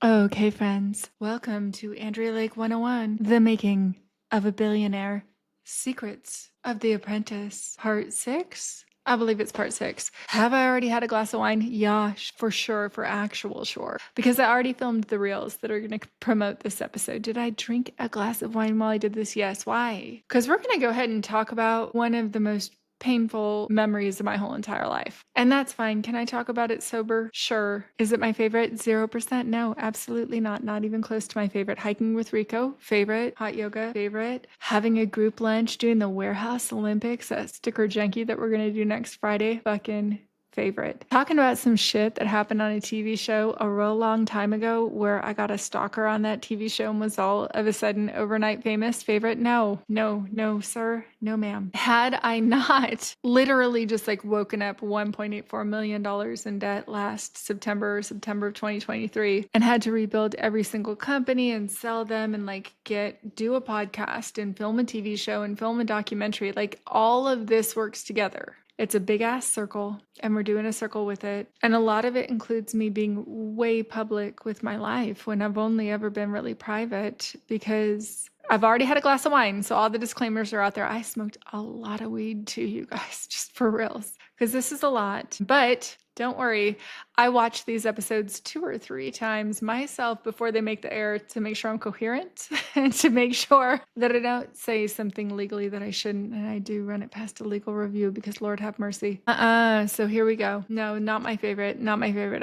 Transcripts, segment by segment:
Okay, friends, welcome to Andrea Lake 101, The Making of a Billionaire, Secrets of the Apprentice, Part 6? I believe it's Part 6. Have I already had a glass of wine? Yeah, for sure, for actual sure. Because I already filmed the reels that are going to promote this episode. Did I drink a glass of wine while I did this? Yes. Why? Because we're going to go ahead and talk about one of the most painful memories of my whole entire life. And that's fine. Can I talk about it sober? Sure. Is it my favorite? 0%? No, absolutely not. Not even close to my favorite. Hiking with Rico, favorite. Hot yoga, favorite. Having a group lunch, doing the Warehouse Olympics, that sticker junkie that we're going to do next Friday, fucking favorite. Talking about some shit that happened on a TV show a real long time ago where I got a stalker on that TV show and was all of a sudden overnight famous. Favorite? No, no, no, sir. No, ma'am. Had I not literally just like woken up $1.84 million in debt last September of 2023 and had to rebuild every single company and sell them and like do a podcast and film a TV show and film a documentary, like all of this works together. It's a big ass circle and we're doing a circle with it. And a lot of it includes me being way public with my life when I've only ever been really private because I've already had a glass of wine. So all the disclaimers are out there. I smoked a lot of weed too, you guys, just for reals, because this is a lot. But don't worry. I watch these episodes 2 or 3 times myself before they make the air to make sure I'm coherent and to make sure that I don't say something legally that I shouldn't. And I do run it past a legal review because Lord have mercy. So here we go. No, not my favorite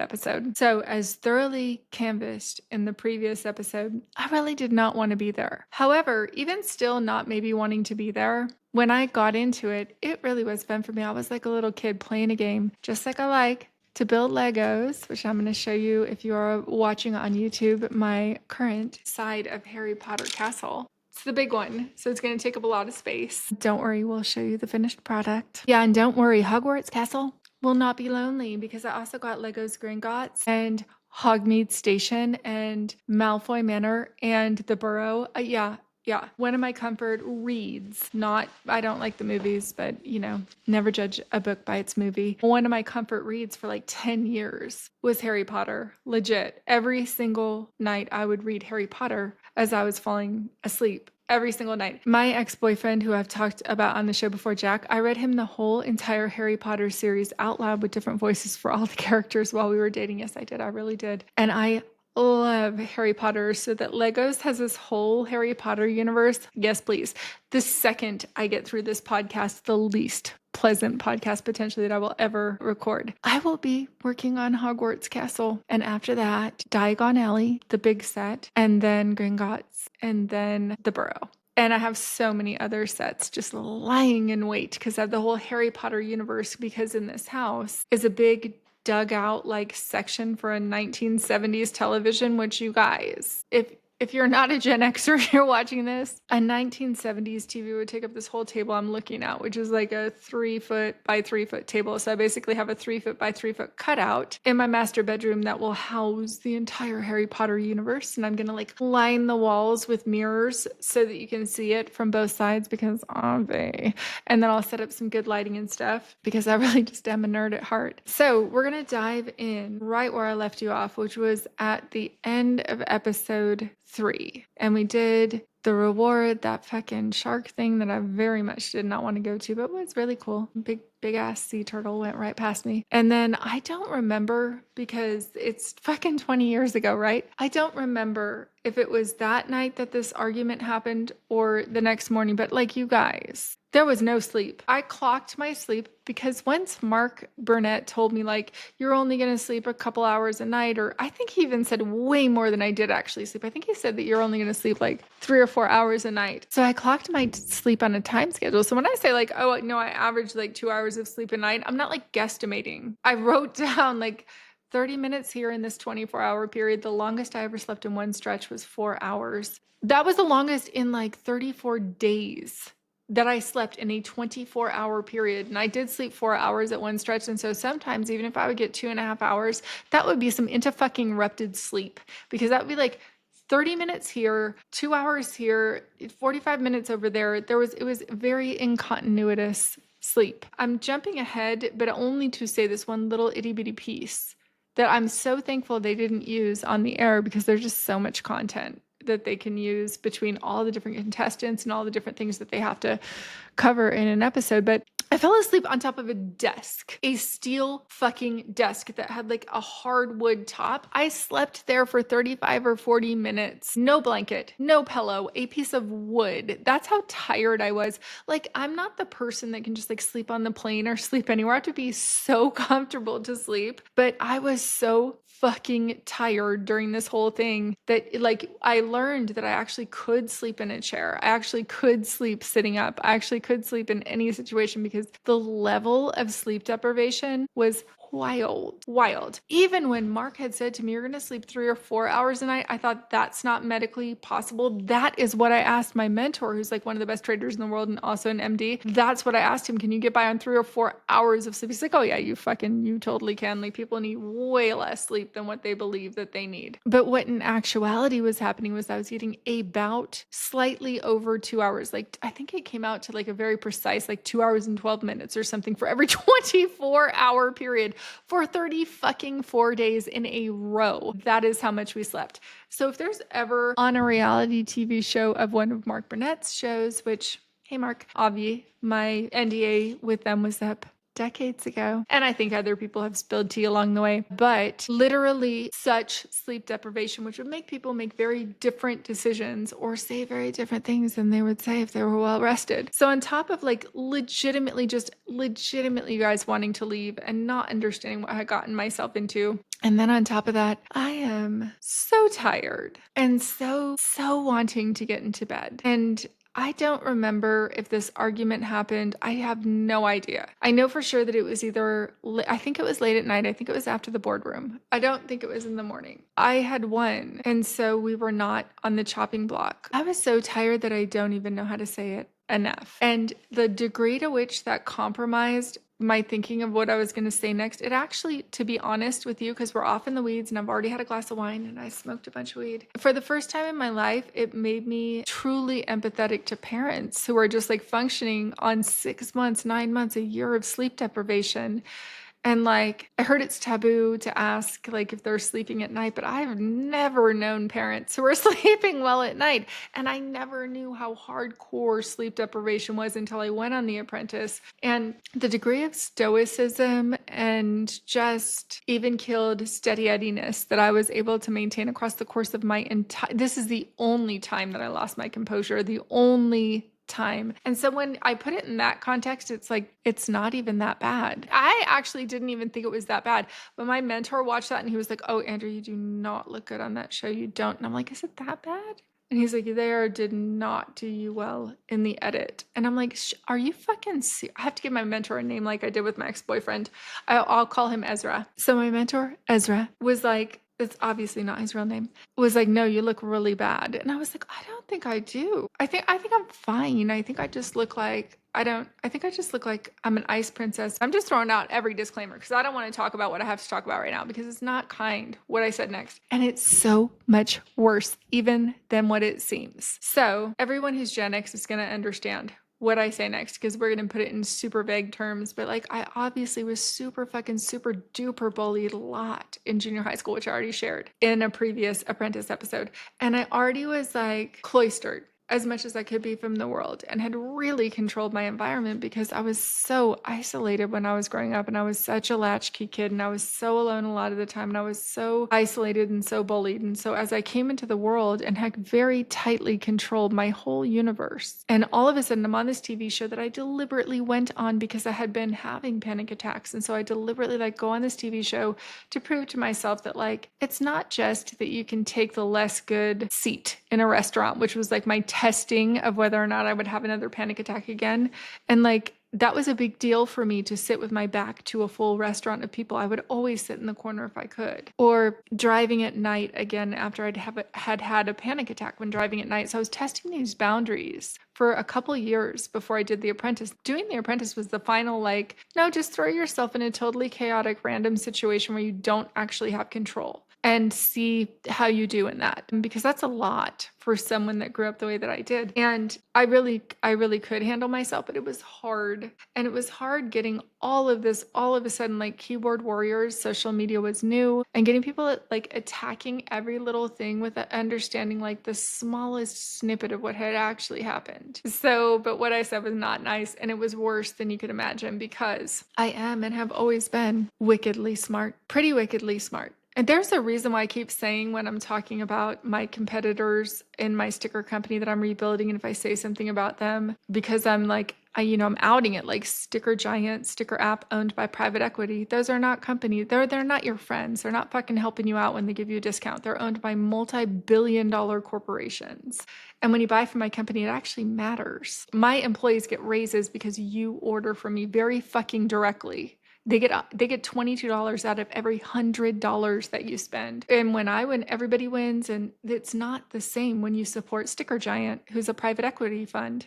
episode. So as thoroughly canvassed in the previous episode, I really did not want to be there. However, even still not maybe wanting to be there, when I got into it, it really was fun for me. I was like a little kid playing a game, just like I like to build Legos, which I'm going to show you if you are watching on YouTube, my current side of Harry Potter Castle. It's the big one, so it's going to take up a lot of space. Don't worry, we'll show you the finished product. Yeah, and don't worry, Hogwarts Castle will not be lonely because I also got Legos Gringotts and Hogmeade Station and Malfoy Manor and the Burrow. Yeah. One of my comfort reads, not, I don't like the movies, but never judge a book by its movie. One of my comfort reads for like 10 years was Harry Potter. Legit. Every single night I would read Harry Potter as I was falling asleep. Every single night. My ex-boyfriend, who I've talked about on the show before, Jack, I read him the whole entire Harry Potter series out loud with different voices for all the characters while we were dating. Yes, I did. I really did. And I love Harry Potter, so that Legos has this whole Harry Potter universe. Yes, please. The second I get through this podcast, the least pleasant podcast potentially that I will ever record, I will be working on Hogwarts Castle. And after that, Diagon Alley, the big set, and then Gringotts, and then the Burrow. And I have so many other sets just lying in wait because I have the whole Harry Potter universe, because in this house is a big dug out like section for a 1970s television, which, you guys, if you're not a Gen Xer, you're watching this, a 1970s TV would take up this whole table I'm looking at, which is like a 3-foot by 3-foot table. So I basically have a 3-foot by 3-foot cutout in my master bedroom that will house the entire Harry Potter universe. And I'm going to like line the walls with mirrors so that you can see it from both sides because obviously. And then I'll set up some good lighting and stuff because I really just am a nerd at heart. So we're going to dive in right where I left you off, which was at the end of episode 3. And we did the reward, that fucking shark thing that I very much did not want to go to, but was really cool. Big ass sea turtle went right past me. And then I don't remember because it's fucking 20 years ago, right? I don't remember if it was that night that this argument happened or the next morning, but like, you guys, there was no sleep. I clocked my sleep because once Mark Burnett told me like, you're only going to sleep a couple hours a night, or I think he even said way more than I did actually sleep. I think he said that you're only going to sleep like 3 or 4 hours a night. So I clocked my sleep on a time schedule. So when I say like, oh no, I average like 2 hours of sleep a night, I'm not like guesstimating. I wrote down like 30 minutes here in this 24-hour period. The longest I ever slept in one stretch was 4 hours. That was the longest in like 34 days that I slept in a 24-hour period. And I did sleep 4 hours at one stretch. And so sometimes even if I would get 2.5 hours, that would be some into-fucking-rupted sleep, because that would be like 30 minutes here, 2 hours here, 45 minutes over there. It was very incontinuous sleep. I'm jumping ahead, but only to say this one little itty bitty piece. that I'm so thankful they didn't use on the air, because there's just so much content that they can use between all the different contestants and all the different things that they have to cover in an episode. But I fell asleep on top of a desk, a steel fucking desk that had like a hardwood top. I slept there for 35 or 40 minutes. No blanket, no pillow, a piece of wood. That's how tired I was. Like, I'm not the person that can just like sleep on the plane or sleep anywhere. I have to be so comfortable to sleep. But I was so fucking tired during this whole thing that like I learned that I actually could sleep in a chair. I actually could sleep sitting up. I actually could sleep in any situation, because the level of sleep deprivation was wild. Even when Mark had said to me, you're going to sleep 3 or 4 hours a night, I thought that's not medically possible. That is what I asked my mentor, who's like one of the best traders in the world and also an MD. That's what I asked him. Can you get by on 3 or 4 hours of sleep? He's like, oh yeah, you totally can. Like, people need way less sleep than what they believe that they need. But what in actuality was happening was I was getting about slightly over 2 hours. Like, I think it came out to like a very precise, like 2 hours and 12 minutes or something for every 24-hour period for 30 fucking 4 days in a row. That is how much we slept. So if there's ever on a reality TV show of one of Mark Burnett's shows, which, hey Mark, Avi, my NDA with them was up decades ago. And I think other people have spilled tea along the way, but literally such sleep deprivation, which would make people make very different decisions or say very different things than they would say if they were well rested. So on top of like legitimately you guys wanting to leave and not understanding what I had gotten myself into. And then on top of that, I am so tired and so wanting to get into bed. And I don't remember if this argument happened. I have no idea. I know for sure that it was either, I think it was late at night. I think it was after the boardroom. I don't think it was in the morning. I had won. And so we were not on the chopping block. I was so tired that I don't even know how to say it enough. And the degree to which that compromised my thinking of what I was going to say next, it actually, to be honest with you, because we're off in the weeds and I've already had a glass of wine and I smoked a bunch of weed. For the first time in my life, it made me truly empathetic to parents who are just like functioning on 6 months, 9 months, a year of sleep deprivation. And like, I heard it's taboo to ask like if they're sleeping at night, but I've never known parents who are sleeping well at night. And I never knew how hardcore sleep deprivation was until I went on The Apprentice. And the degree of stoicism and just even killed steady eddiness that I was able to maintain across the course of my entire, this is the only time that I lost my composure, the only time. And so when I put it in that context, it's like, it's not even that bad. I actually didn't even think it was that bad. But my mentor watched that and he was like, oh, Andrew, you do not look good on that show. You don't. And I'm like, is it that bad? And he's like, they did not do you well in the edit. And I'm like, are you fucking serious? I have to give my mentor a name like I did with my ex-boyfriend. I'll call him Ezra. So my mentor, Ezra, was like, it's obviously not his real name, was like, no, you look really bad. And I was like, I don't think I do. I think I'm fine. I think I just look like I'm an ice princess. I'm just throwing out every disclaimer because I don't want to talk about what I have to talk about right now because it's not kind what I said next. And it's so much worse even than what it seems. So everyone who's Gen X is going to understand what I say next because we're going to put it in super vague terms. But like, I obviously was super duper bullied a lot in junior high school, which I already shared in a previous Apprentice episode. And I already was like cloistered as much as I could be from the world and had really controlled my environment because I was so isolated when I was growing up and I was such a latchkey kid and I was so alone a lot of the time and I was so isolated and so bullied. And so as I came into the world and had very tightly controlled my whole universe, and all of a sudden I'm on this TV show that I deliberately went on because I had been having panic attacks. And so I deliberately like go on this TV show to prove to myself that like, it's not just that you can take the less good seat in a restaurant, which was like my testing of whether or not I would have another panic attack again. And like, that was a big deal for me to sit with my back to a full restaurant of people. I would always sit in the corner if I could. Or driving at night again after had a panic attack when driving at night. So I was testing these boundaries for a couple years before I did The Apprentice. Doing The Apprentice was the final like, no, just throw yourself in a totally chaotic random situation where you don't actually have control. and see how you do in that, because that's a lot for someone that grew up the way that I did. And I really could handle myself, but it was hard. And it was hard getting all of this all of a sudden, like keyboard warriors. Social media was new, and getting people like attacking every little thing with understanding like the smallest snippet of what had actually happened. So, but what I said was not nice, and it was worse than you could imagine, because I am and have always been wickedly smart, pretty wickedly smart. And there's a reason why I keep saying when I'm talking about my competitors in my sticker company that I'm rebuilding, and if I say something about them, because I'm like, I'm outing it, like Sticker Giant, Sticker App owned by private equity. Those are not companies. They're not your friends. They're not fucking helping you out when they give you a discount. They're owned by multi-billion-dollar corporations. And when you buy from my company, it actually matters. My employees get raises because you order from me very fucking directly. They get $22 out of every $100 that you spend. And when I win, everybody wins. And it's not the same when you support Sticker Giant, who's a private equity fund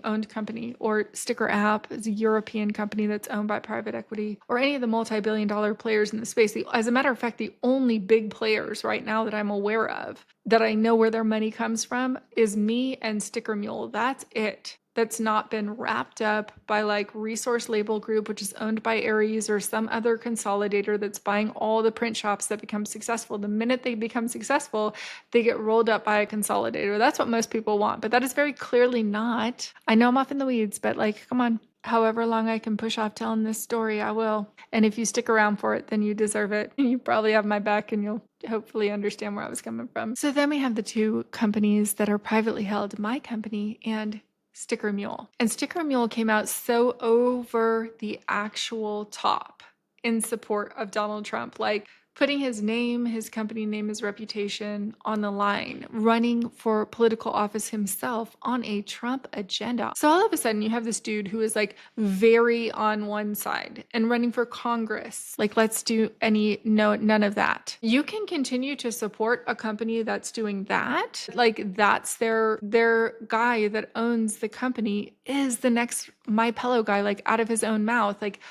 owned company, or Sticker App is a European company that's owned by private equity, or any of the multi-billion-dollar players in the space. As a matter of fact, the only big players right now that I'm aware of that I know where their money comes from is me and Sticker Mule. That's it. That's not been wrapped up by like Resource Label Group, which is owned by Aries, or some other consolidator that's buying all the print shops that become successful. The minute they become successful, they get rolled up by a consolidator. That's what most people want, but that is very clearly not. I know I'm off in the weeds, but like, come on. However long I can push off telling this story, I will. And if you stick around for it, then you deserve it. You probably have my back, and you'll hopefully understand where I was coming from. So then we have the two companies that are privately held, my company and Sticker Mule. And Sticker Mule came out so over the actual top in support of Donald Trump, like putting his name, his company name, his reputation on the line, running for political office himself on a Trump agenda. So all of a sudden you have this dude who is like very on one side and running for Congress. Like, let's do none of that. You can continue to support a company that's doing that. Like, that's their guy that owns the company is the next My Pillow guy, like out of his own mouth. Like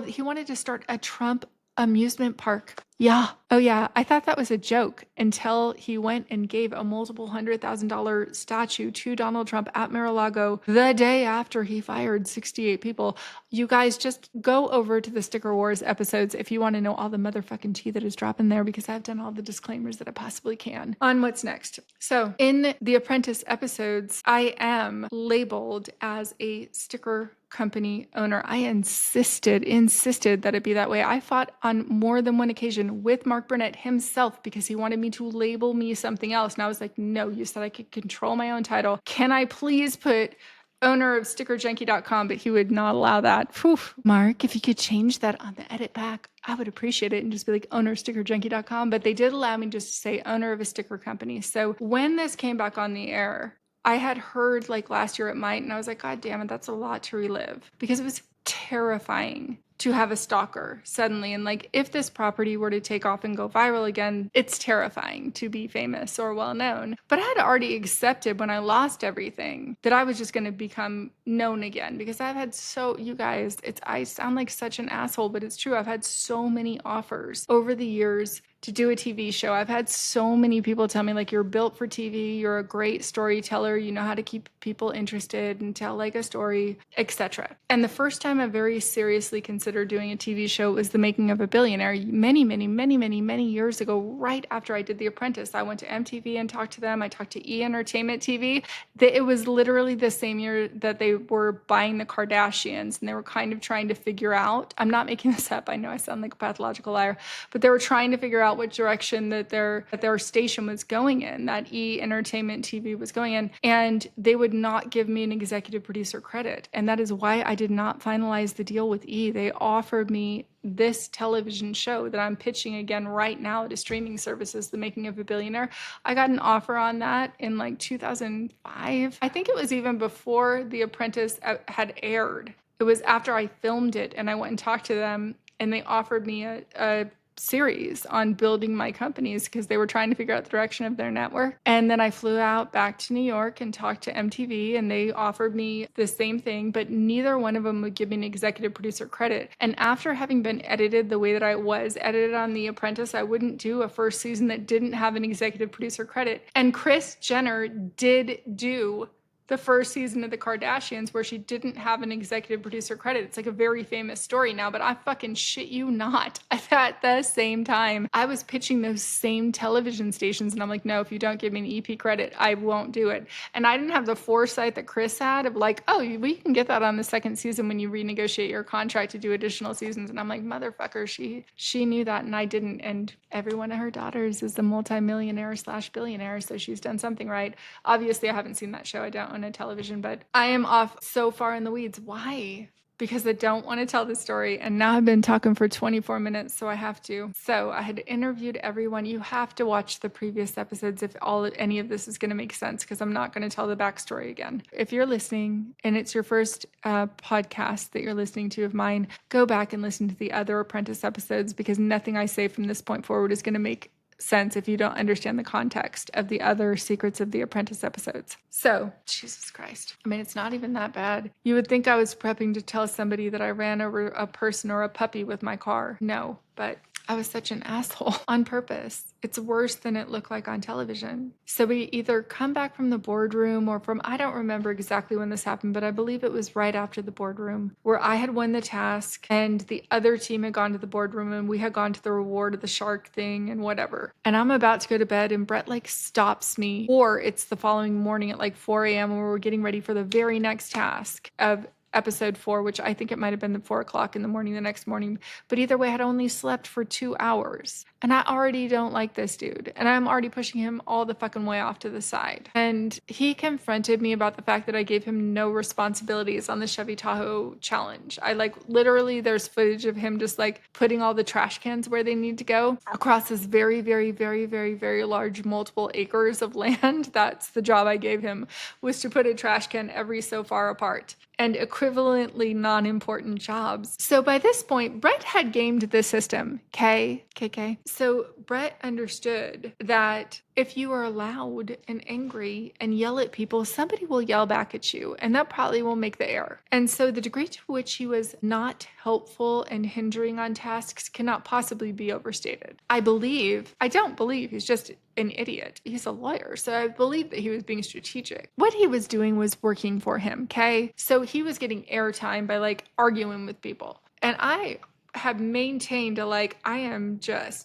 he wanted to start a Trump amusement park. Yeah. Oh, yeah. I thought that was a joke until he went and gave a multiple $100,000 statue to Donald Trump at Mar-a-Lago the day after he fired 68 people. You guys just go over to the Sticker Wars episodes if you want to know all the motherfucking tea that is dropping there, because I've done all the disclaimers that I possibly can on what's next. So in the Apprentice episodes, I am labeled as a sticker company owner. I insisted that it be that way. I fought on more than one occasion with Mark Burnett himself because he wanted me to label me something else. And I was like, no, you said I could control my own title. Can I please put owner of stickerjunkie.com? But he would not allow that. Whew. Mark, if you could change that on the edit back, I would appreciate it, and just be like owner of stickerjunkie.com. But they did allow me just to say owner of a sticker company. So when this came back on the air, I had heard like last year it might, and I was like, God damn it, that's a lot to relive, because it was terrifying to have a stalker suddenly. And like, if this property were to take off and go viral again, it's terrifying to be famous or well known. But I had already accepted when I lost everything that I was just going to become known again, because I've had you guys, I sound like such an asshole, but it's true. I've had so many offers over the years to do a TV show. I've had so many people tell me, like, you're built for TV, you're a great storyteller, you know how to keep people interested and tell like a story, etc. And the first time I very seriously considered doing a TV show was The Making of a Billionaire, many years ago, right after I did The Apprentice. I went to MTV and talked to them. I talked to E! Entertainment TV. It was literally the same year that they were buying the Kardashians, and they were kind of trying to figure out, I'm not making this up, I know I sound like a pathological liar, but they were trying to figure out what direction that their station was going in, that E! Entertainment TV was going in, and they would not give me an executive producer credit. And that is why I did not finalize the deal with E! They offered me this television show that I'm pitching again right now to streaming services, The Making of a Billionaire. I got an offer on that in like 2005. I think it was even before The Apprentice had aired. It was after I filmed it, and I went and talked to them, and they offered me a series on building my companies because they were trying to figure out the direction of their network. And then I flew out back to New York and talked to MTV, and they offered me the same thing, but neither one of them would give me an executive producer credit. And after having been edited the way that I was edited on The Apprentice, I wouldn't do a first season that didn't have an executive producer credit. And Kris Jenner did do the first season of the Kardashians where she didn't have an executive producer credit. It's like a very famous story now, but I fucking shit you not. At the same time, I was pitching those same television stations, and I'm like, no, if you don't give me an EP credit, I won't do it. And I didn't have the foresight that Kris had of like, oh, we can get that on the second season when you renegotiate your contract to do additional seasons. And I'm like, motherfucker, she knew that and I didn't. And every one of her daughters is a multimillionaire/billionaire, so she's done something right. Obviously, I haven't seen that show. I don't own a television, but I am off so far in the weeds. Why? Because I don't want to tell the story. And now I've been talking for 24 minutes, so I have to. So I had interviewed everyone. You have to watch the previous episodes if any of this is going to make sense, because I'm not going to tell the backstory again. If you're listening and it's your first podcast that you're listening to of mine, go back and listen to the other Apprentice episodes, because nothing I say from this point forward is going to make sense if you don't understand the context of the other Secrets of the Apprentice episodes. So, Jesus Christ. I mean, it's not even that bad. You would think I was prepping to tell somebody that I ran over a person or a puppy with my car. No, but I was such an asshole on purpose. It's worse than it looked like on television. So we either come back from the boardroom or I don't remember exactly when this happened, but I believe it was right after the boardroom where I had won the task and the other team had gone to the boardroom and we had gone to the reward of the shark thing and whatever. And I'm about to go to bed and Brett like stops me, or it's the following morning at like 4 a.m. when we're getting ready for the very next task of episode 4, which I think it might have been the 4 o'clock in the morning the next morning. But either way, I had only slept for 2 hours. And I already don't like this dude. And I'm already pushing him all the fucking way off to the side. And he confronted me about the fact that I gave him no responsibilities on the Chevy Tahoe challenge. I literally, there's footage of him just putting all the trash cans where they need to go across this very, very, very, very, very large multiple acres of land. That's the job I gave him, was to put a trash can every so far apart, and equivalently non-important jobs. So by this point, Brett had gamed the system, KK. So Brett understood that if you are loud and angry and yell at people, somebody will yell back at you, and that probably will make the air. And so the degree to which he was not helpful and hindering on tasks cannot possibly be overstated. I don't believe he's just an idiot. He's a lawyer, so I believe that he was being strategic. What he was doing was working for him, okay? So he was getting airtime by arguing with people. And I have maintained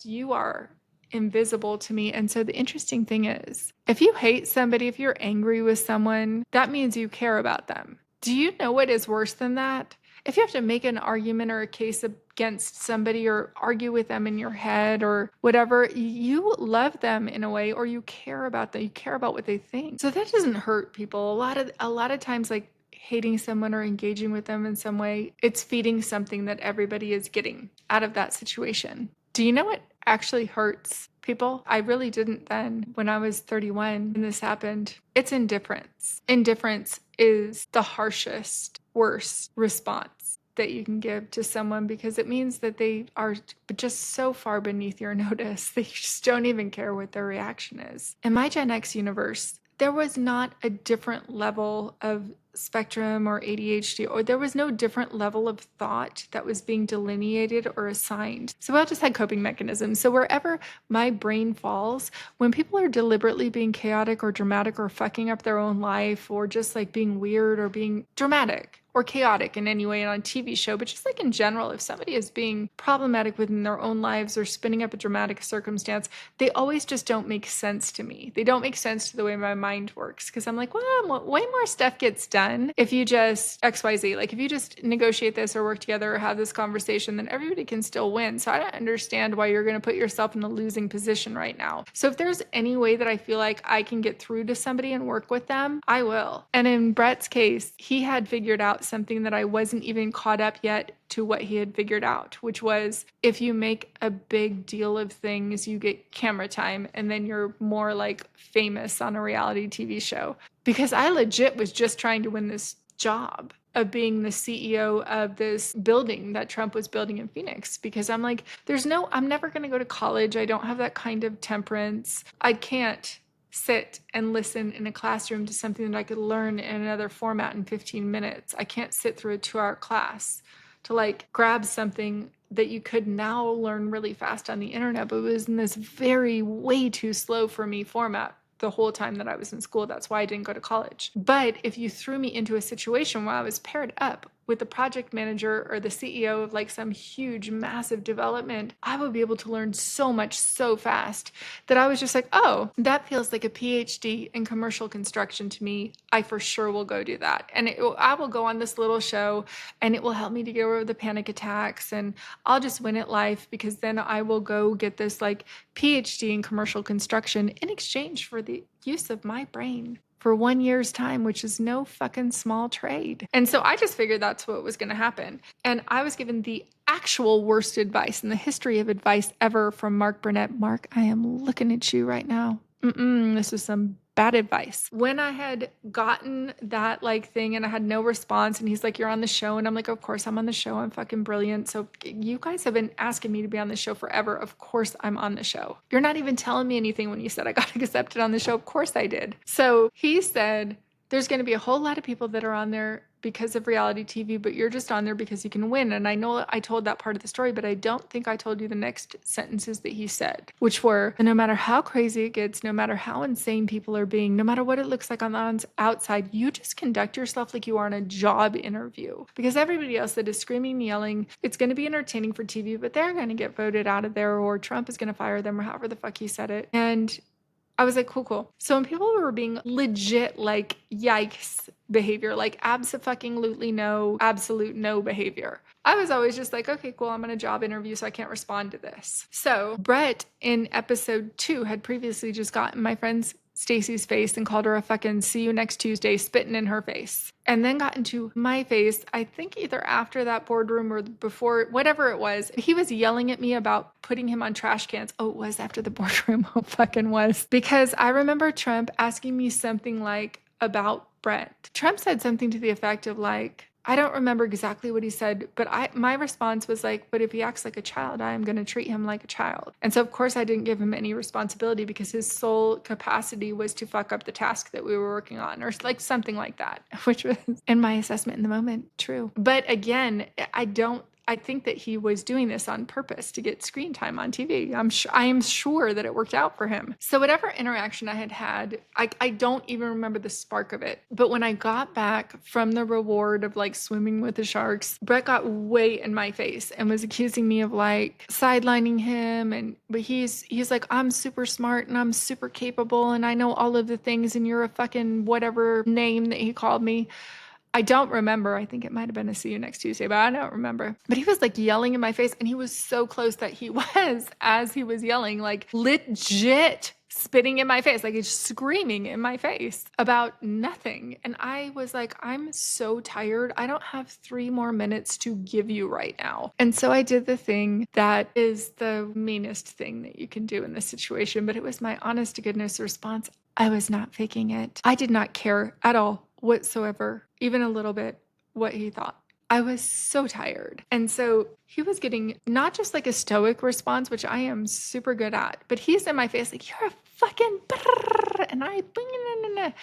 you are invisible to me. And so the interesting thing is, if you hate somebody, if you're angry with someone, that means you care about them. Do you know what is worse than that? If you have to make an argument or a case against somebody or argue with them in your head or whatever, you love them in a way, or you care about them, you care about what they think. So that doesn't hurt people. A lot of times, hating someone or engaging with them in some way, it's feeding something that everybody is getting out of that situation. Do you know what actually hurts people? I really didn't then when I was 31 and this happened. It's indifference. Indifference is the harshest, worst response that you can give to someone, because it means that they are just so far beneath your notice that you just don't even care what their reaction is. In my Gen X universe, there was not a different level of spectrum or ADHD, or there was no different level of thought that was being delineated or assigned. So I just had coping mechanisms. So wherever my brain falls, when people are deliberately being chaotic or dramatic or fucking up their own life, or just being weird or being dramatic or chaotic in any way on a TV show, but just in general, if somebody is being problematic within their own lives or spinning up a dramatic circumstance, they always just don't make sense to me. They don't make sense to the way my mind works, because I'm like, well, way more stuff gets done if you just XYZ. If you just negotiate this or work together or have this conversation, then everybody can still win. So I don't understand why you're going to put yourself in a losing position right now. So if there's any way that I feel like I can get through to somebody and work with them, I will. And in Brett's case, he had figured out something that I wasn't even caught up yet to what he had figured out, which was, if you make a big deal of things, you get camera time, and then you're more famous on a reality TV show. Because I legit was just trying to win this job. of being the CEO of this building that Trump was building in Phoenix, because I'm like, I'm never going to go to college. I don't have that kind of temperance. I can't sit and listen in a classroom to something that I could learn in another format in 15 minutes. I can't sit through a 2-hour class to like grab something that you could now learn really fast on the internet, but it was in this very way too slow for me format the whole time that I was in school. That's why I didn't go to college. But if you threw me into a situation where I was paired up with the project manager or the CEO of like some huge, massive development, I would be able to learn so much so fast that I was just like, oh, that feels like a PhD in commercial construction to me. I for sure will go do that. And I will go on this little show and it will help me to get over the panic attacks, and I'll just win at life, because then I will go get this like PhD in commercial construction in exchange for the use of my brain for 1 year's time, which is no fucking small trade. And so I just figured that's what was going to happen. And I was given the actual worst advice in the history of advice ever from Mark Burnett. Mark, I am looking at you right now. This is some bad advice. When I had gotten that like thing and I had no response, and he's like, you're on the show. And I'm like, of course I'm on the show. I'm fucking brilliant. So you guys have been asking me to be on the show forever. Of course I'm on the show. You're not even telling me anything when you said I got accepted on the show. Of course I did. So he said, there's going to be a whole lot of people that are on there because of reality TV, but you're just on there because you can win. And I know I told that part of the story, but I don't think I told you the next sentences that he said, which were, no matter how crazy it gets, no matter how insane people are being, no matter what it looks like on the outside, you just conduct yourself like you are in a job interview. Because everybody else that is screaming and yelling, it's going to be entertaining for TV, but they're going to get voted out of there, or Trump is going to fire them, or however the fuck he said it. And I was like, cool. So when people were being legit like yikes behavior, like abso-fucking-lutely no, absolute no behavior, I was always just like, okay, cool, I'm on a job interview, so I can't respond to this. So Brett in episode 2 had previously just gotten my friend's Stacy's face and called her a fucking see you next Tuesday, spitting in her face. And then got into my face, I think either after that boardroom or before, whatever it was. He was yelling at me about putting him on trash cans. Oh, it was after the boardroom. Oh, fucking was. Because I remember Trump asking me something like about Brett. Trump said something to the effect of like, I don't remember exactly what he said, but my response was like, but if he acts like a child, I am going to treat him like a child. And so, of course, I didn't give him any responsibility, because his sole capacity was to fuck up the task that we were working on, or like something like that, which was, in my assessment in the moment, true. But again, I think that he was doing this on purpose to get screen time on TV. I am sure that it worked out for him. So whatever interaction I had, I don't even remember the spark of it. But when I got back from the reward of like swimming with the sharks, Brett got way in my face and was accusing me of like sidelining him. But he's like, I'm super smart and I'm super capable and I know all of the things and you're a fucking whatever name that he called me. I don't remember. I think it might have been a see you next Tuesday, but I don't remember. But he was like yelling in my face, and he was so close that he was, as he was yelling, like legit spitting in my face, like he's screaming in my face about nothing. And I was like, I'm so tired. I don't have 3 more minutes to give you right now. And so I did the thing that is the meanest thing that you can do in this situation, but it was my honest to goodness response. I was not faking it. I did not care at all whatsoever, even a little bit, what he thought. I was so tired. And so he was getting not just like a stoic response, which I am super good at, but he's in my face like, you're a fucking brrr, and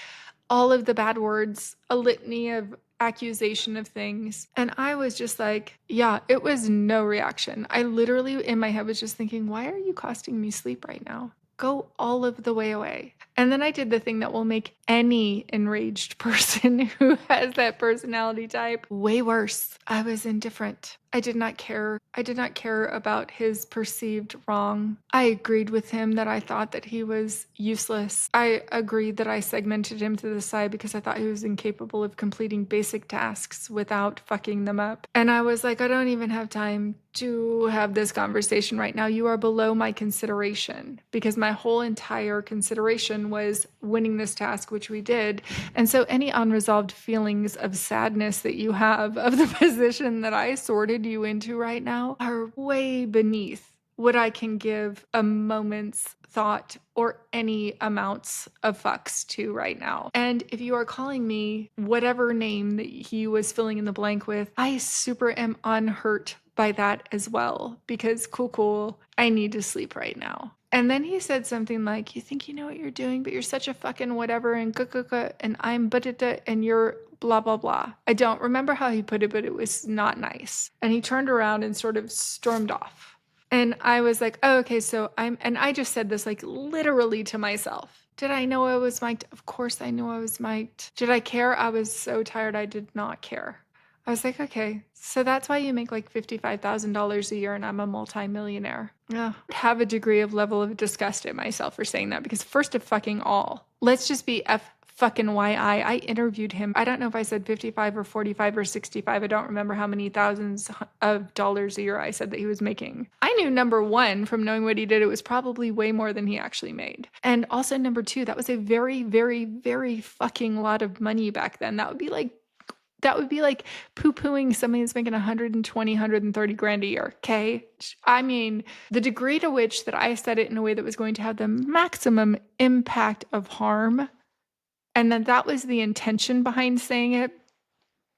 all of the bad words, a litany of accusation of things. And I was just like, yeah, it was no reaction. I literally in my head was just thinking, why are you costing me sleep right now? Go all of the way away. And then I did the thing that will make any enraged person who has that personality type way worse. I was indifferent. I did not care. I did not care about his perceived wrong. I agreed with him that I thought that he was useless. I agreed that I segmented him to the side because I thought he was incapable of completing basic tasks without fucking them up. And I was like, I don't even have time to have this conversation right now. You are below my consideration, because my whole entire consideration was winning this task, which we did. And so any unresolved feelings of sadness that you have of the position that I sorted you into right now are way beneath what I can give a moment's thought or any amounts of fucks to right now. And if you are calling me whatever name that he was filling in the blank with, I super am unhurt by that as well, because cool, I need to sleep right now. And then he said something like, you think you know what you're doing, but you're such a fucking whatever, and and I'm and you're blah, blah, blah. I don't remember how he put it, but it was not nice. And he turned around and sort of stormed off. And I was like, oh, okay, and I just said this like literally to myself. Did I know I was mic'd? Of course I knew I was mic'd. Did I care? I was so tired, I did not care. I was like, okay, so that's why you make like $55,000 a year and I'm a multimillionaire. Yeah. Have a degree of level of disgust at myself for saying that, because first of fucking all, let's just be fucking I interviewed him. I don't know if I said 55 or 45 or 65. I don't remember how many thousands of dollars a year I said that he was making. I knew, number one, from knowing what he did, it was probably way more than he actually made. And also, number two, that was a very, very, very fucking lot of money back then. That would be like poo-pooing somebody that's making 120, 130 grand a year, okay? I mean, the degree to which that I said it in a way that was going to have the maximum impact of harm, and then that was the intention behind saying it.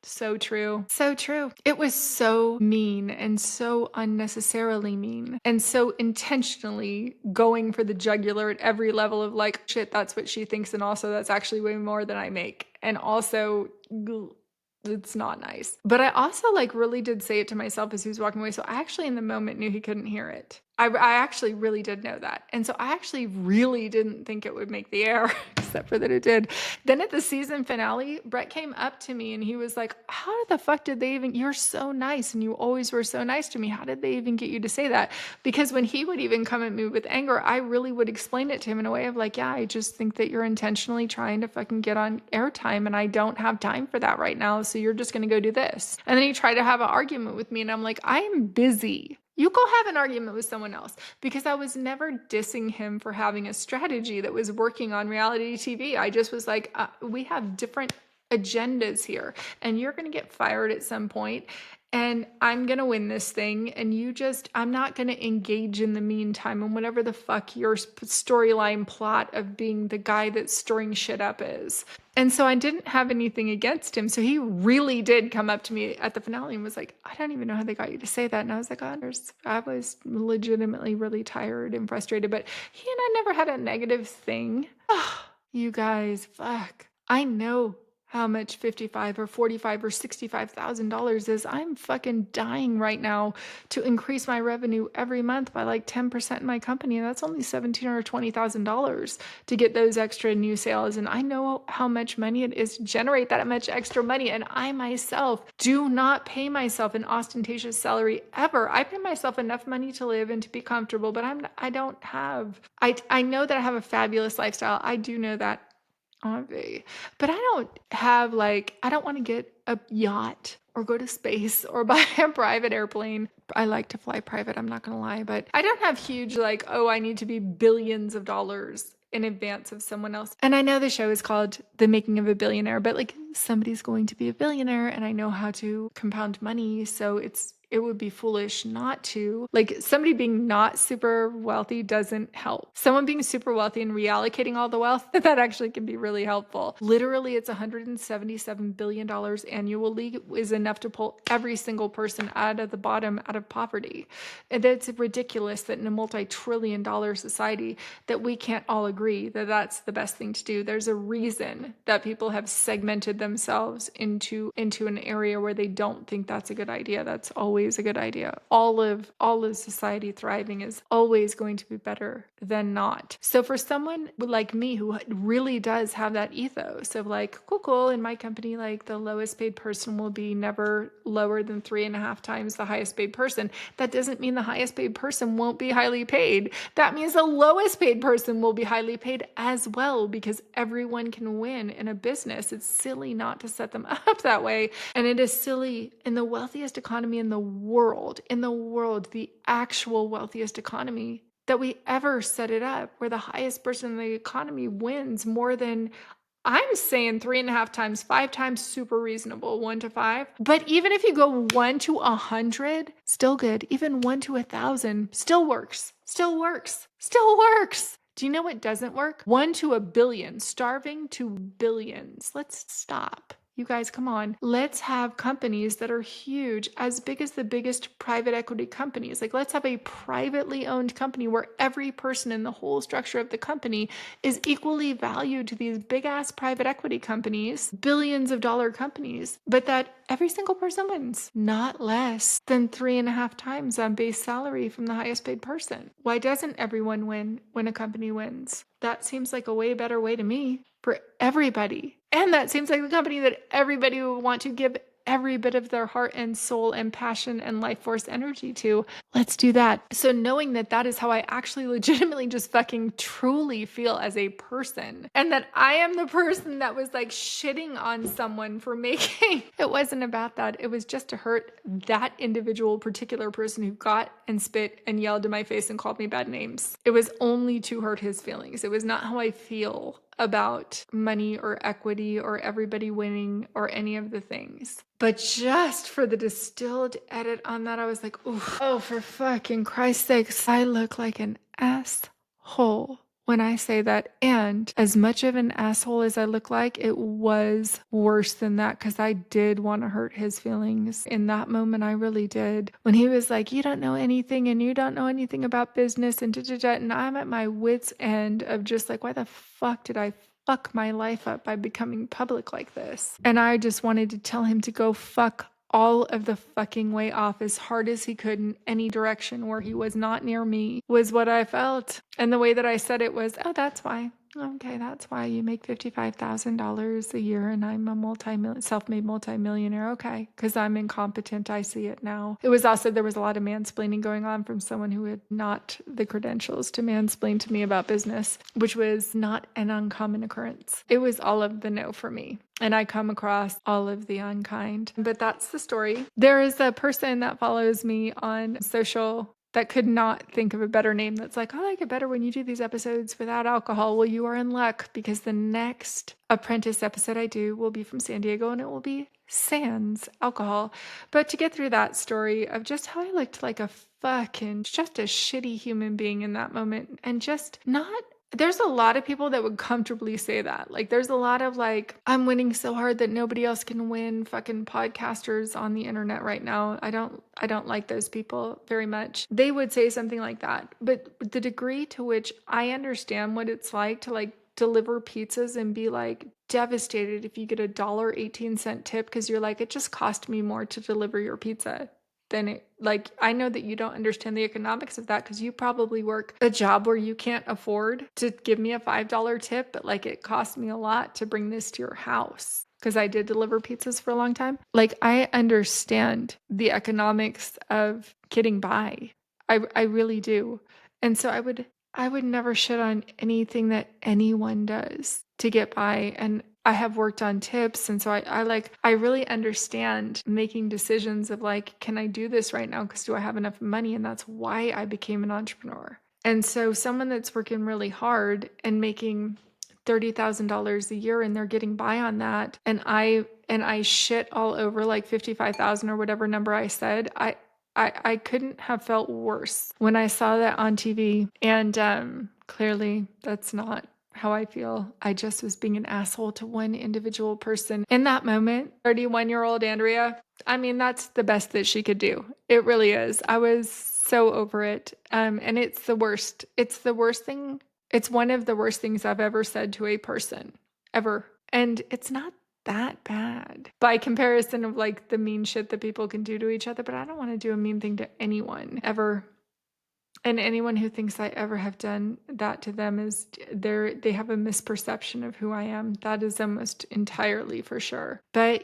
So true. So true. It was so mean and so unnecessarily mean and so intentionally going for the jugular at every level of like, shit, that's what she thinks. And also, that's actually way more than I make. And also, it's not nice. But I also like really did say it to myself as he was walking away. So I actually in the moment knew he couldn't hear it. I actually really did know that. And so I actually really didn't think it would make the air, except for that it did. Then at the season finale, Brett came up to me and he was like, how the fuck did they even, you're so nice and you always were so nice to me. How did they even get you to say that? Because when he would even come at me with anger, I really would explain it to him in a way of like, yeah, I just think that you're intentionally trying to fucking get on airtime and I don't have time for that right now. So you're just going to go do this. And then he tried to have an argument with me and I'm like, I'm busy. You go have an argument with someone else, because I was never dissing him for having a strategy that was working on reality TV. I just was like, we have different agendas here and you're going to get fired at some point and I'm going to win this thing. And I'm not going to engage in the meantime and whatever the fuck your storyline plot of being the guy that's stirring shit up is. And so I didn't have anything against him. So he really did come up to me at the finale and was like, I don't even know how they got you to say that. And I was like, I was legitimately really tired and frustrated, but he and I never had a negative thing. You guys, fuck. I know how much 55 or 45 or $65,000 is. I'm fucking dying right now to increase my revenue every month by like 10% in my company. And that's only $17,000 or $20,000 to get those extra new sales. And I know how much money it is to generate that much extra money. And I myself do not pay myself an ostentatious salary ever. I pay myself enough money to live and to be comfortable, but I know that I have a fabulous lifestyle. I do know that. But I don't want to get a yacht or go to space or buy a private airplane. I like to fly private, I'm not going to lie, but I don't have huge I need to be billions of dollars in advance of someone else. And I know the show is called The Making of a Billionaire, but somebody's going to be a billionaire and I know how to compound money. So it would be foolish not to. Somebody being not super wealthy doesn't help. Someone being super wealthy and reallocating all the wealth, that actually can be really helpful. Literally, it's $177 billion annually is enough to pull every single person out of the bottom, out of poverty. And it's ridiculous that in a multi-trillion dollar society that we can't all agree that that's the best thing to do. There's a reason that people have segmented themselves into an area where they don't think that's a good idea. That's always a good idea. All of society thriving is always going to be better than not. So for someone like me who really does have that ethos of cool, in my company, the lowest paid person will be never lower than 3.5 times the highest paid person. That doesn't mean the highest paid person won't be highly paid. That means the lowest paid person will be highly paid as well, because everyone can win in a business. It's silly not to set them up that way. And it is silly in the wealthiest economy in the world, the actual wealthiest economy, that we ever set it up where the highest person in the economy wins more than I'm saying 3.5 times, 5 times, super reasonable, 1 to 5. But even if you go 1 to 100, still good. Even 1 to 1,000 still works. Still works. Still works. Do you know what doesn't work? 1 to a billion, starving to billions. Let's stop. You guys, come on. Let's have companies that are huge, as big as the biggest private equity companies. Like, let's have a privately owned company where every person in the whole structure of the company is equally valued to these big ass private equity companies, billions of dollar companies, but that every single person wins, not less than 3.5 times on base salary from the highest paid person. Why doesn't everyone win when a company wins? That seems like a way better way to me for everybody. And that seems like the company that everybody would want to give every bit of their heart and soul and passion and life force energy to. Let's do that. So knowing that that is how I actually legitimately just fucking truly feel as a person, and that I am the person that was like shitting on someone for making, it wasn't about that. It was just to hurt that individual particular person who got and spit and yelled in my face and called me bad names. It was only to hurt his feelings. It was not how I feel about money or equity or everybody winning or any of the things. But just for the distilled edit on that, I was like, oof, oh, for fucking Christ's sakes, I look like an asshole when I say that. And as much of an asshole as I look like, it was worse than that, because I did want to hurt his feelings. In that moment, I really did. When he was like, you don't know anything and you don't know anything about business and da-da-da, and I'm at my wit's end of just like, why the fuck did I fuck my life up by becoming public like this? And I just wanted to tell him to go fuck all of the fucking way off as hard as he could in any direction where he was not near me, was what I felt. And the way that I said it was, oh, that's why. Okay, that's why you make $55,000 a year and I'm a self-made multimillionaire. Okay, because I'm incompetent. I see it now. It was also, there was a lot of mansplaining going on from someone who had not the credentials to mansplain to me about business, which was not an uncommon occurrence. It was all of the no for me. And I come across all of the unkind. But that's the story. There is a person that follows me on social that could not think of a better name, that's like, I like it better when you do these episodes without alcohol. Well, you are in luck, because the next Apprentice episode I do will be from San Diego, and it will be sans alcohol. But to get through that story of just how I looked like a fucking, just a shitty human being in that moment, and just not, there's a lot of people that would comfortably say that. Like, there's a lot of like, I'm winning so hard that nobody else can win, fucking podcasters on the internet right now. I don't like those people very much. They would say something like that. But the degree to which I understand what it's like to like deliver pizzas and be like devastated if you get $1.18 tip, because you're like, it just cost me more to deliver your pizza. Then it, like, I know that you don't understand the economics of that, because you probably work a job where you can't afford to give me a $5 tip, but like it cost me a lot to bring this to your house, because I did deliver pizzas for a long time. Like, I understand the economics of getting by. I really do. And so I would never shit on anything that anyone does to get by. And I have worked on tips. And so I really understand making decisions of like, can I do this right now? Because do I have enough money? And that's why I became an entrepreneur. And so someone that's working really hard and making $30,000 a year and they're getting by on that, and I shit all over like 55,000 or whatever number I said, I couldn't have felt worse when I saw that on TV. And clearly that's not how I feel. I just was being an asshole to one individual person in that moment. 31-year-old Andrea, I mean, that's the best that she could do. It really is. I was so over it. And it's the worst. It's the worst thing. It's one of the worst things I've ever said to a person, ever. And it's not that bad by comparison of like the mean shit that people can do to each other. But I don't want to do a mean thing to anyone ever. And anyone who thinks I ever have done that to them is they have a misperception of who I am. That is almost entirely for sure. But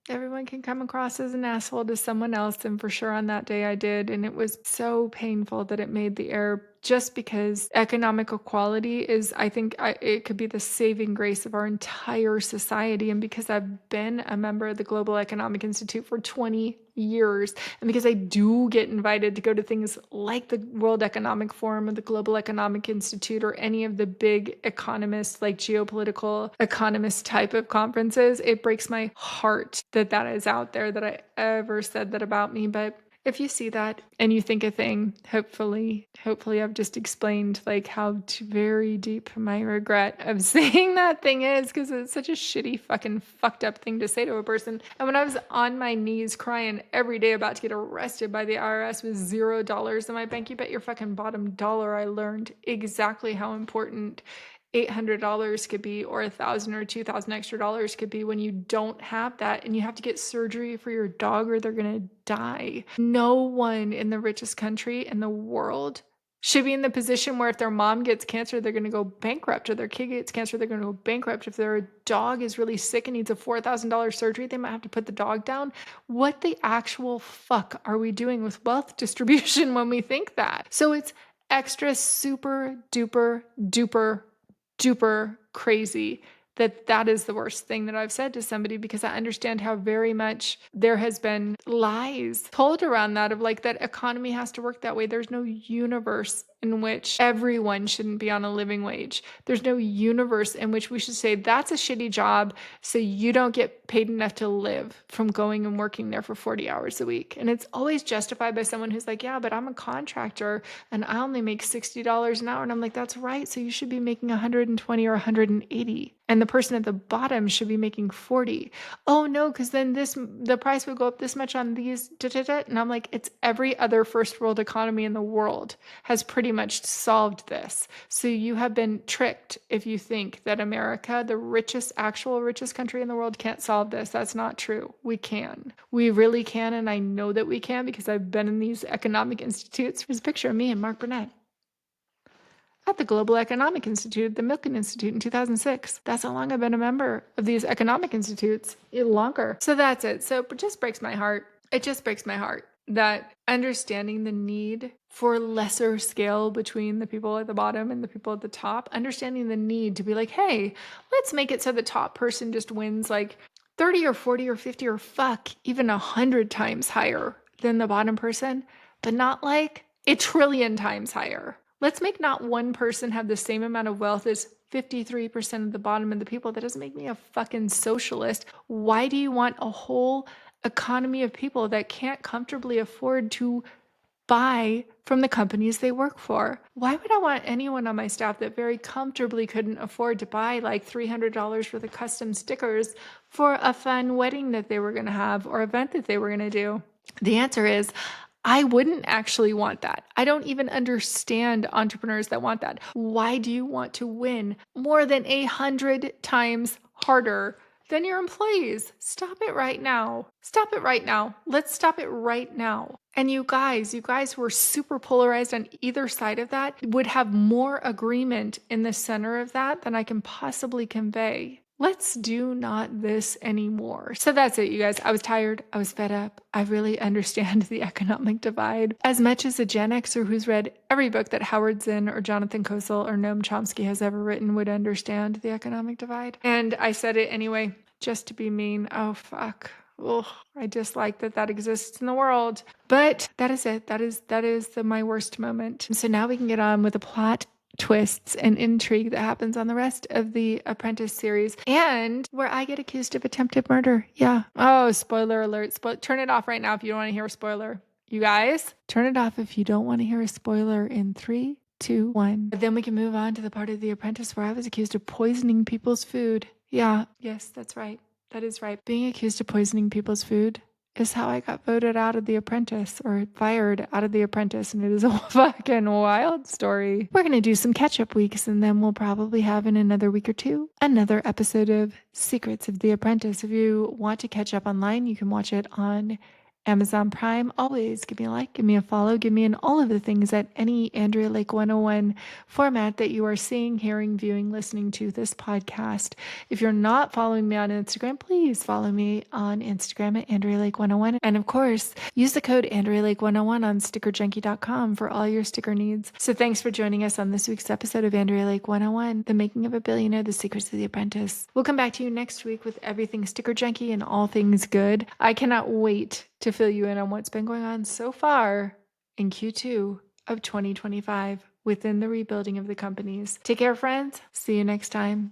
everyone can come across as an asshole to someone else, and for sure on that day I did, and it was so painful that it made the air, just because economic equality is, I think, it could be the saving grace of our entire society. And because I've been a member of the Global Economic Institute for 20 years. And because I do get invited to go to things like the World Economic Forum or the Global Economic Institute or any of the big economists, like geopolitical economist type of conferences, it breaks my heart that that is out there, that I ever said that about me. But if you see that and you think a thing, hopefully I've just explained like how very deep my regret of saying that thing is, because it's such a shitty fucking fucked up thing to say to a person. And when I was on my knees crying every day about to get arrested by the IRS with $0 in my bank, you bet your fucking bottom dollar I learned exactly how important $800 could be, or $1,000 or $2,000 extra dollars could be when you don't have that and you have to get surgery for your dog or they're going to die. No one in the richest country in the world should be in the position where if their mom gets cancer, they're going to go bankrupt, or their kid gets cancer, they're going to go bankrupt. If their dog is really sick and needs a $4,000 surgery, they might have to put the dog down. What the actual fuck are we doing with wealth distribution when we think that? So it's extra super duper duper crazy that that is the worst thing that I've said to somebody, because I understand how very much there has been lies told around that, of like that economy has to work that way. There's no universe in which everyone shouldn't be on a living wage. There's no universe in which we should say that's a shitty job, so you don't get paid enough to live from going and working there for 40 hours a week. And it's always justified by someone who's like, yeah, but I'm a contractor and I only make $60 an hour. And I'm like, that's right. So you should be making 120 or 180. And the person at the bottom should be making 40. Oh no, because then the price would go up this much on these. And I'm like, it's every other first world economy in the world has pretty much solved this. So you have been tricked if you think that America, the actual richest country in the world, can't solve this. That's not true. We can. We really can. And I know that we can because I've been in these economic institutes. There's a picture of me and Mark Burnett at the Global Economic Institute, the Milken Institute in 2006. That's how long I've been a member of these economic institutes, longer. So that's it. So it just breaks my heart. It just breaks my heart that understanding the need for lesser scale between the people at the bottom and the people at the top, understanding the need to be like, hey, let's make it so the top person just wins like 30 or 40 or 50 or fuck, even 100 times higher than the bottom person, but not like a trillion times higher. Let's make not one person have the same amount of wealth as 53% of the bottom of the people. That doesn't make me a fucking socialist. Why do you want a whole economy of people that can't comfortably afford to buy from the companies they work for? Why would I want anyone on my staff that very comfortably couldn't afford to buy like $300 worth of custom stickers for a fun wedding that they were going to have or event that they were going to do? The answer is, I wouldn't actually want that. I don't even understand entrepreneurs that want that. Why do you want to win more than 100 times harder than your employees? Stop it right now. Stop it right now. Let's stop it right now. And you guys who are super polarized on either side of that would have more agreement in the center of that than I can possibly convey. Let's do not this anymore. So that's it, you guys. I was tired. I was fed up. I really understand the economic divide as much as a Gen Xer who's read every book that Howard Zinn or Jonathan Kosel or Noam Chomsky has ever written would understand the economic divide. And I said it anyway, just to be mean. Oh, fuck. Ugh, I dislike that exists in the world. But that is it. That is my worst moment. So now we can get on with the plot twists and intrigue that happens on the rest of the Apprentice series, and where I get accused of attempted murder. Yeah. Oh, spoiler alert. Turn it off right now if you don't want to hear a spoiler. You guys, turn it off if you don't want to hear a spoiler in 3, 2, 1. Then we can move on to the part of The Apprentice where I was accused of poisoning people's food. Yeah. Yes, that's right. That is right. Being accused of poisoning people's food is how I got voted out of The Apprentice, or fired out of The Apprentice, and it is a fucking wild story. We're going to do some catch-up weeks, and then we'll probably have in another week or two another episode of Secrets of The Apprentice. If you want to catch up online, you can watch it on Amazon Prime. Always give me a like, give me a follow, give me all of the things at any Andrea Lake 101 format that you are seeing, hearing, viewing, listening to this podcast. If you're not following me on Instagram, please follow me on Instagram at Andrea Lake 101. And of course, use the code Andrea Lake 101 on stickerjunkie.com for all your sticker needs. So thanks for joining us on this week's episode of Andrea Lake 101, The Making of a Billionaire, The Secrets of the Apprentice. We'll come back to you next week with everything sticker junkie and all things good. I cannot wait to fill you in on what's been going on so far in Q2 of 2025 within the rebuilding of the companies. Take care, friends. See you next time.